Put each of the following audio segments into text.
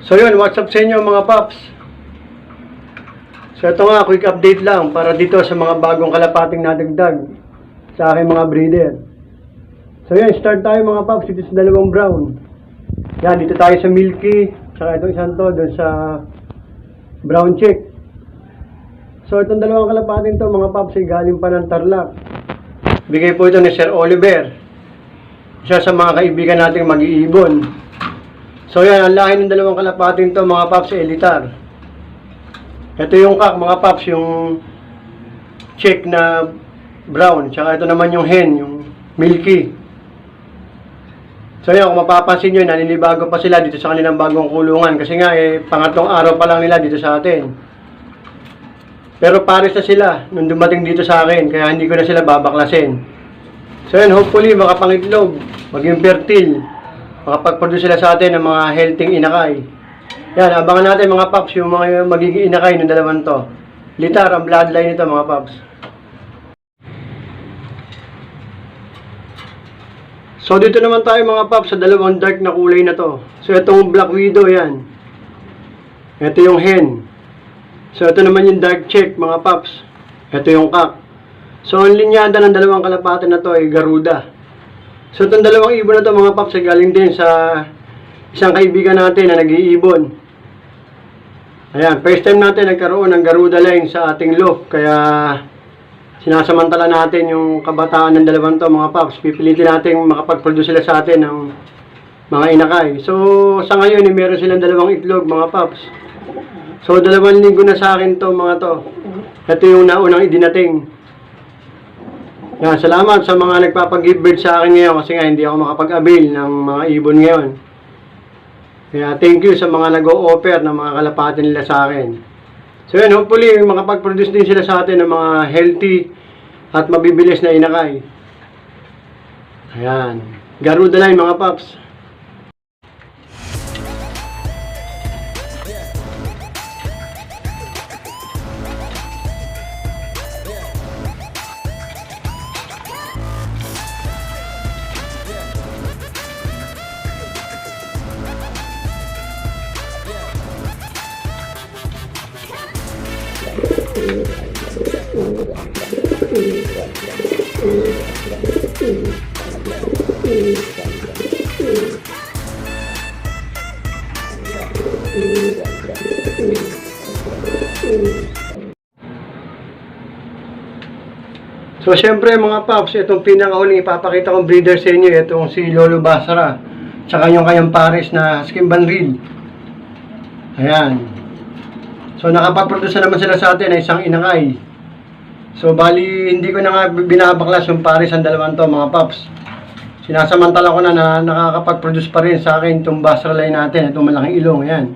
So yun, what's up sa inyo mga paps? So ito nga, quick update lang para dito sa mga bagong kalapating nadagdag sa aking mga breeder. So yun, start tayo mga paps dito sa dalawang brown. Yan, dito tayo sa Milky, saka itong isang to, dun sa brown chick. So itong dalawang kalapating to mga paps ay galing pa ng Tarlac. Bigay po ito ni Sir Oliver, isa sa mga kaibigan nating mag-iibon. So yan, ang lahi ng dalawang kalapating to mga paps ay elitar. Ito yung kak mga paps, yung chick na brown. Tsaka ito naman yung hen, yung milky. So yan, kung mapapansin nyo, naninibago pa sila dito sa kanilang bagong kulungan. Kasi nga, pangatlong araw pa lang nila dito sa atin. Pero pares na sila nung dumating dito sa akin, kaya hindi ko na sila babaklasin. So yan, hopefully makapangitlog, maging fertile, makapag-produce sila sa atin ng mga healthy inakay. Yan, abangan natin mga paps yung mga magiging inakay ng dalawang to. Litar ang bloodline nito mga paps. So dito naman tayo mga paps sa dalawang dark na kulay na to. So itong black widow yan. Ito yung hen. So ito naman yung dark chick mga paps. Ito yung kak. So ang linyada ng dalawang kalapatan na to ay Garuda. So itong dalawang ibon na to mga paps ay galing din sa isang kaibigan natin na nag-iibon. Ayan, first time natin nagkaroon ng Garuda line sa ating loft. Kaya sinasamantala natin yung kabataan ng dalawang to mga paps. Pipilitin natin makapag-produce sila sa atin ng mga inakay. So sa ngayon meron silang dalawang itlog mga paps. So 2 linggo na sa akin to mga to. Ito yung naunang idinating. Yan, salamat sa mga nagpapag-give birth sa akin ngayon kasi nga hindi ako makapag-avail ng mga ibon ngayon. Kaya thank you sa mga nag-o-offer ng mga kalapati nila sa akin. So yan, hopefully makapag-produce din sila sa atin ng mga healthy at mabibilis na inakay. Ayan, Garuda line mga paps. So syempre mga paps, itong pinakahuling ipapakita kong breeder sa inyo, itong si Lolo Basra, tsaka yung kayang pares na Skin Banril. Ayan. So nakapag-produce naman sila sa atin ay isang inakay. So bali hindi ko na nga binabaklas yung pares ang dalawang to mga paps. Sinasamantala ko na nakakapag-produce pa rin sa akin itong Basra line natin, itong malaking ilong. Ayan.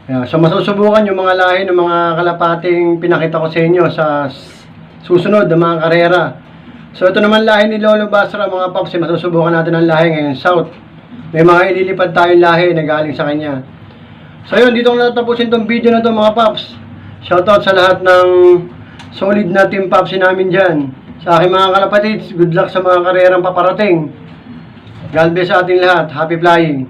Ayan. So masusubukan yung mga lahi ng mga kalapating pinakita ko sa inyo sa susunod na mga karera. So ito naman lahi ni Lolo Basra mga paps, masusubukan natin ang lahi ngayon south. May mga ililipad tayong lahi na galing sa kanya. So yun, dito ko natapusin itong video na to mga paps. Shoutout sa lahat ng solid na team paps namin dyan. Sa aking mga kalapatids, good luck sa mga karerang paparating. God bless sa ating lahat. Happy flying!